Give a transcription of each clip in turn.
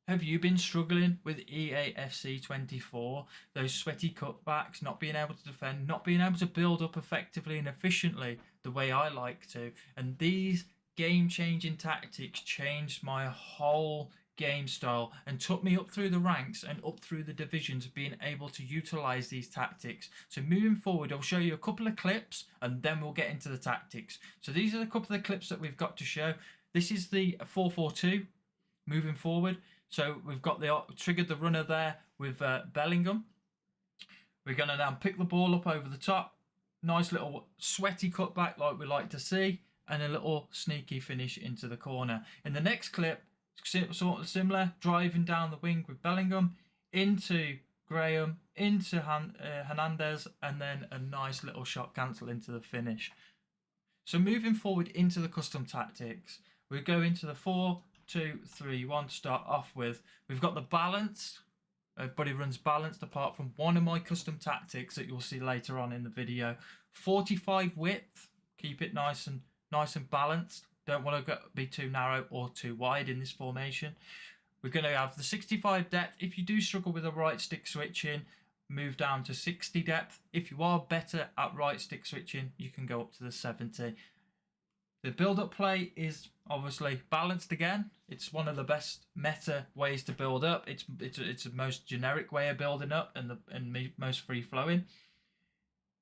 Have you been struggling with EAFC24? Those sweaty cutbacks, not being able to defend, not being able to build up effectively and efficiently the way I like to. And these game-changing tactics changed my whole game style and took me up through the ranks and up through the divisions, being able to utilize these tactics. So moving forward, I'll show you a couple of clips and then we'll get into the tactics. So these are a couple of the clips that we've got to show. This is the 4-4-2 moving forward. So we've got triggered the runner there with Bellingham. We're going to now pick the ball up over the top. Nice little sweaty cutback like we like to see. And a little sneaky finish into the corner. In the next clip, sort of similar. Driving down the wing with Bellingham. Into Graham. Into Hernandez. And then a nice little shot cancel into the finish. So moving forward into the custom tactics. We go into the 4-2-3-1 to start off with. We've got the balance. Everybody runs balanced apart from one of my custom tactics that you'll see later on in the video. 45 width. Keep it nice and balanced. Don't want to be too narrow or too wide in this formation. We're going to have the 65 depth. If you do struggle with the right stick switching, move down to 60 depth. If you are better at right stick switching, you can go up to the 70. The build-up play is obviously balanced again. It's one of the best meta ways to build up. It's the most generic way of building up and most free-flowing.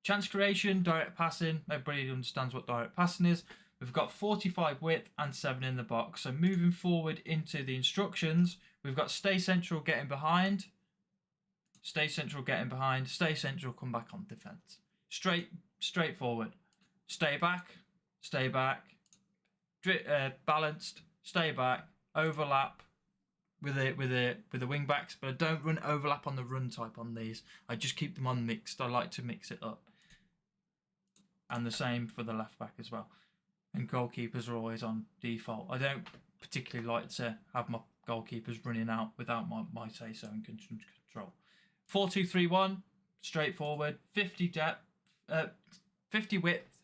Chance creation, direct passing. Everybody understands what direct passing is. We've got 45 width and 7 in the box. So moving forward into the instructions, we've got stay central, getting behind. Stay central, getting behind. Stay central, come back on defense. Straightforward. Stay back. Stay back, balanced, stay back, overlap with the wing backs, but I don't run overlap on the run type on these. I just keep them on mixed. I like to mix it up, and the same for the left back as well. And goalkeepers are always on default. I don't particularly like to have my goalkeepers running out without my say so and control. 4-2-3-1, straightforward. 50 depth, 50 width.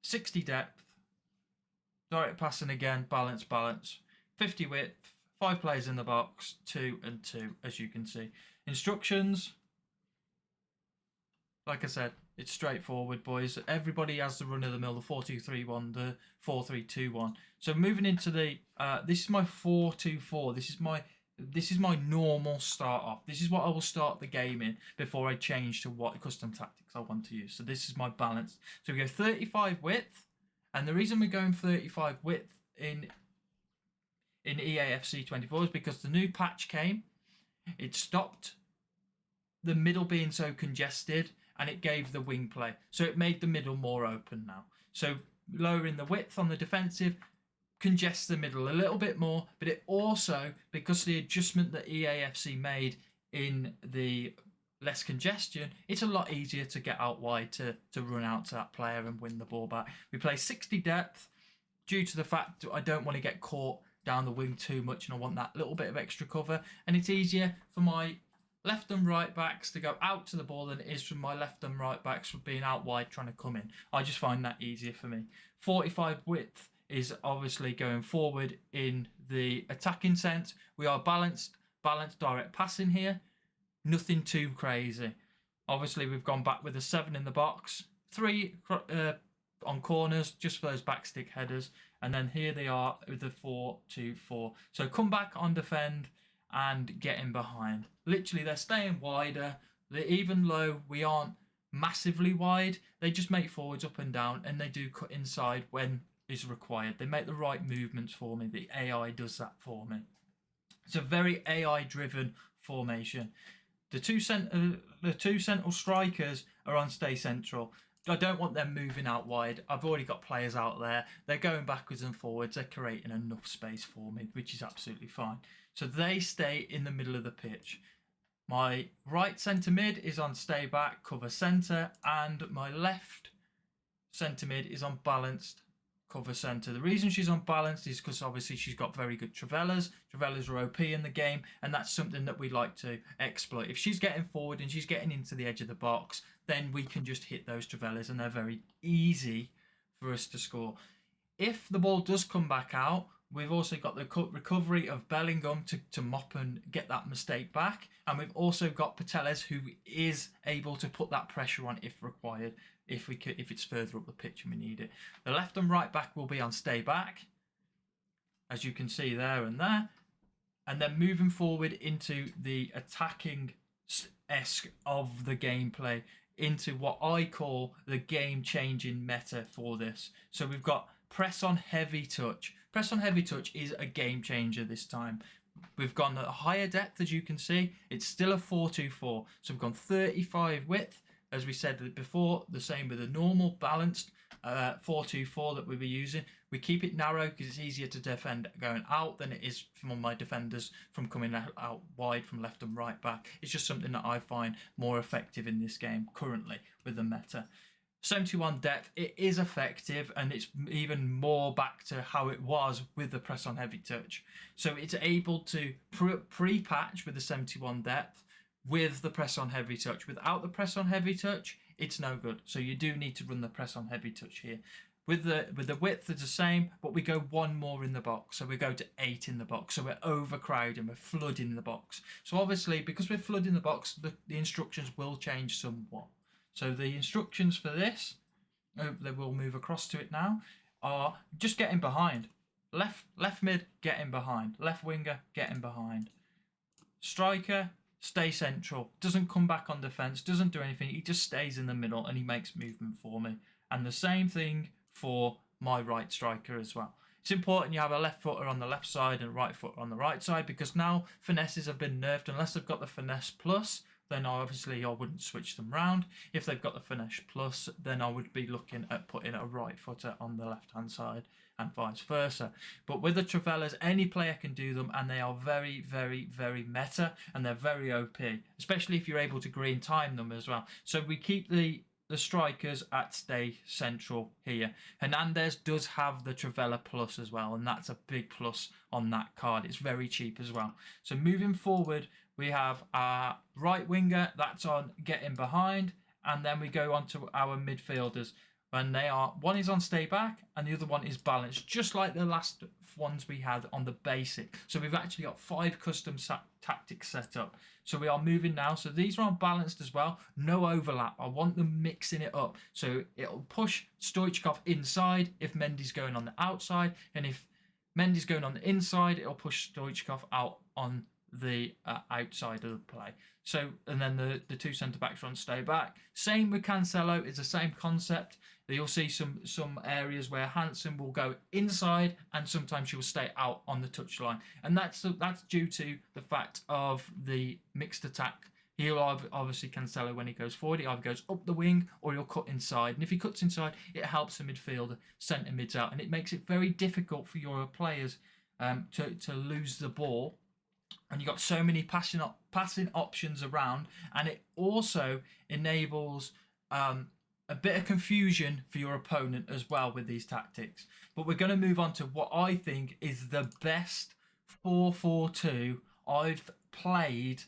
60 depth, direct passing again, balance, 50 width, 5 players in the box, 2 and 2, as you can see. Instructions, like I said, it's straightforward, boys. Everybody has the run-of-the-mill, the 4-2-3-1, the 4-3-2-1. So moving into the, this is my 4-2-4. This is my normal start off. This is what I will start the game in before I change to what custom tactics I want to use. So this is my balance. So we go 35 width. And the reason we're going 35 width in EAFC24 is because the new patch came. It stopped the middle being so congested and it gave the wing play. So it made the middle more open now. So lowering the width on the defensive congests the middle a little bit more, but it also, because the adjustment that EAFC made in the less congestion, it's a lot easier to get out wide to run out to that player and win the ball back. We play 60 depth due to the fact that I don't want to get caught down the wing too much and I want that little bit of extra cover, and it's easier for my left and right backs to go out to the ball than it is for my left and right backs for being out wide trying to come in. I just find that easier for me. 45 width is obviously going forward in the attacking sense. We are balanced direct passing here. Nothing too crazy. Obviously, we've gone back with a 7 in the box. 3 on corners, just for those backstick headers. And then here they are with the 4-2-4. So come back on defend and get in behind. Literally, they're staying wider. Even though we aren't massively wide, they just make forwards up and down, and they do cut inside when is required. They make the right movements for me. The AI does that for me. It's a very AI-driven formation. The two central strikers are on stay central. I don't want them moving out wide. I've already got players out there. They're going backwards and forwards. They're creating enough space for me, which is absolutely fine. So they stay in the middle of the pitch. My right centre mid is on stay back, cover centre, and my left centre mid is on balanced, cover centre. The reason she's unbalanced is because obviously she's got very good Travellas. Travellas are OP in the game, and that's something that we like to exploit. If she's getting forward and she's getting into the edge of the box, then we can just hit those Travellas, and they're very easy for us to score. If the ball does come back out, We've also got the recovery of Bellingham to mop and get that mistake back. And we've also got Pateles, who is able to put that pressure on if required, if it's further up the pitch and we need it. The left and right back will be on stay back, as you can see there and there. And then moving forward into the attacking-esque of the gameplay, into what I call the game-changing meta for this. So we've got press on heavy touch. Press on heavy touch is a game changer this time. We've gone at a higher depth, as you can see. It's still a 4-2-4. So we've gone 35 width, as we said before, the same with the normal balanced 4-2-4 that we were using. We keep it narrow because it's easier to defend going out than it is from my defenders from coming out wide from left and right back. It's just something that I find more effective in this game currently with the meta. 71 depth, it is effective, and it's even more back to how it was with the press on heavy touch. So it's able to pre-patch with the 71 depth with the press on heavy touch. Without the press on heavy touch, it's no good. So you do need to run the press on heavy touch here. With the width, it's the same, but we go one more in the box. So we go to 8 in the box. So we're overcrowding, we're flooding the box. So obviously, because we're flooding the box, the instructions will change somewhat. So the instructions for this, they will move across to it now, are just getting behind. Left mid, getting behind. Left winger, getting behind. Striker, stay central. Doesn't come back on defence, doesn't do anything. He just stays in the middle and he makes movement for me. And the same thing for my right striker as well. It's important you have a left footer on the left side and a right footer on the right side, because now finesses have been nerfed. Unless they've got the finesse plus, then obviously I wouldn't switch them round. If they've got the finesse plus, then I would be looking at putting a right footer on the left hand side and vice versa. But with the Travellas, any player can do them, and they are very, very, very meta, and they're very OP, especially if you're able to green time them as well. So we keep the strikers at stay central here. Hernandez does have the Travella plus as well, and that's a big plus on that card. It's very cheap as well. So moving forward, we have our right winger, that's on getting behind, and then we go on to our midfielders. And they are, one is on stay back and the other one is balanced, just like the last ones we had on the basic. So we've actually got 5 custom tactics set up. So we are moving now. So these are on balanced as well. No overlap. I want them mixing it up. So it'll push Stoichkov inside if Mendy's going on the outside. And if Mendy's going on the inside, it'll push Stoichkov out on the outside of the play. So, and then the 2 centre-backs are on stay back. Same with Cancelo. It's the same concept. You'll see some areas where Hansen will go inside and sometimes she will stay out on the touchline. And that's due to the fact of the mixed attack. He'll obviously, Cancelo, when he goes forward, he either goes up the wing or he'll cut inside. And if he cuts inside, it helps the midfielder, centre mids out. And it makes it very difficult for your players to lose the ball. And you've got so many passing options around, and it also enables a bit of confusion for your opponent as well with these tactics. But we're going to move on to what I think is the best 4-4-2 I've played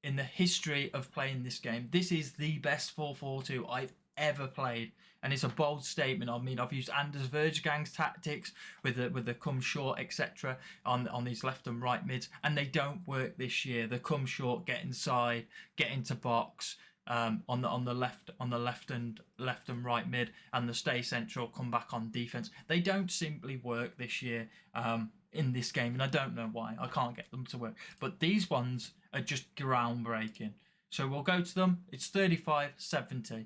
in the history of playing this game. This is the best 4-4-2 I've ever played, and it's a bold statement. I mean, I've used Anders Vergang's tactics with the come short, etc. on these left and right mids, and they don't work this year. The come short, get inside, get into box on the left and right mid, and the stay central, come back on defense. They don't simply work this year in this game, and I don't know why. I can't get them to work, but these ones are just groundbreaking. So we'll go to them. It's 35-70.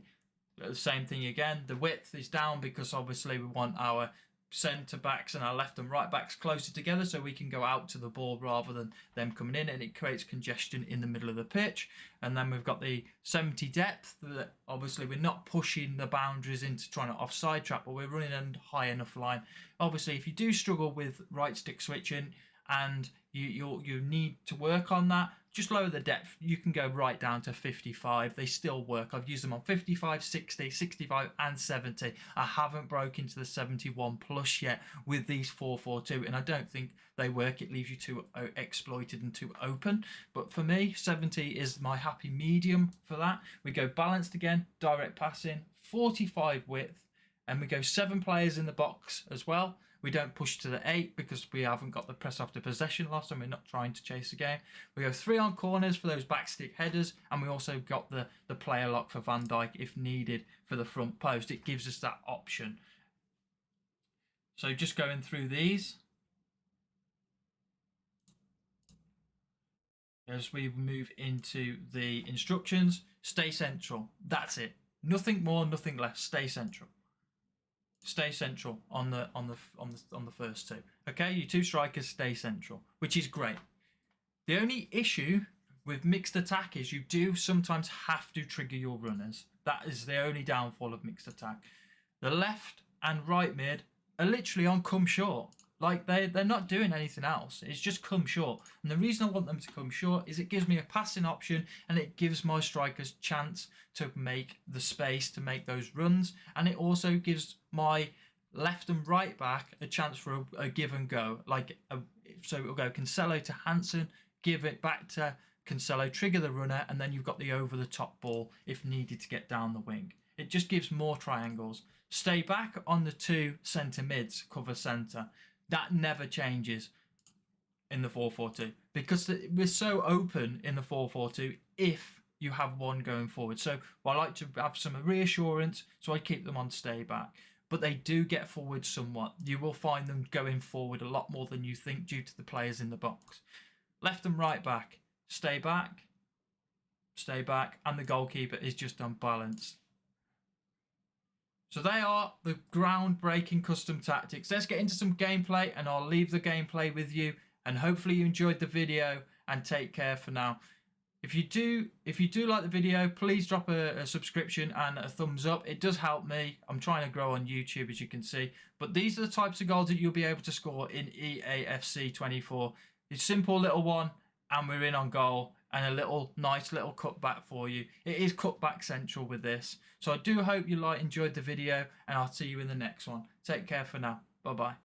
The same thing again. The width is down because obviously we want our centre backs and our left and right backs closer together so we can go out to the ball rather than them coming in, and it creates congestion in the middle of the pitch. And then we've got the 70 depth that obviously we're not pushing the boundaries into trying to offside trap, but we're running a high enough line. Obviously, if you do struggle with right stick switching and you need to work on that, just lower the depth. You can go right down to 55. They still work. I've used them on 55, 60, 65 and 70. I haven't broken into the 71 plus yet with these 4-4-2, and I don't think they work. It leaves you too exploited and too open. But for me, 70 is my happy medium for that. We go balanced again, direct passing, 45 width, and we go 7 players in the box as well. We don't push to the 8 because we haven't got the press after possession loss and we're not trying to chase the game. We go 3 on corners for those backstick headers, and we also got the player lock for Van Dijk if needed for the front post. It gives us that option. So just going through these. As we move into the instructions, stay central. That's it. Nothing more, nothing less. Stay central. Stay central on the first two. Okay, you two strikers stay central, which is great. The only issue with mixed attack is you do sometimes have to trigger your runners. That is the only downfall of mixed attack. The left and right mid are literally on come short. Like they're not doing anything else. It's just come short. And the reason I want them to come short is it gives me a passing option, and it gives my strikers chance to make the space to make those runs. And it also gives my left and right back a chance for a give and go. So it'll go Cancelo to Hansen, give it back to Cancelo, trigger the runner, and then you've got the over the top ball if needed to get down the wing. It just gives more triangles. Stay back on the 2 centre mids, cover centre. That never changes in the 4-4-2 because we're so open in the 4-4-2 if you have one going forward. So I like to have some reassurance, so I keep them on stay back. But they do get forward somewhat. You will find them going forward a lot more than you think due to the players in the box. Left and right back, stay back, and the goalkeeper is just unbalanced. So they are the groundbreaking custom tactics. Let's get into some gameplay, and I'll leave the gameplay with you. And hopefully you enjoyed the video, and take care for now. If you do like the video, please drop a subscription and a thumbs up. It does help me. I'm trying to grow on YouTube, as you can see. But these are the types of goals that you'll be able to score in EAFC24. It's a simple little one, and we're in on goal. And a nice little cutback for you. It is cutback central with this. So I do hope you enjoyed the video, and I'll see you in the next one. Take care for now. Bye bye.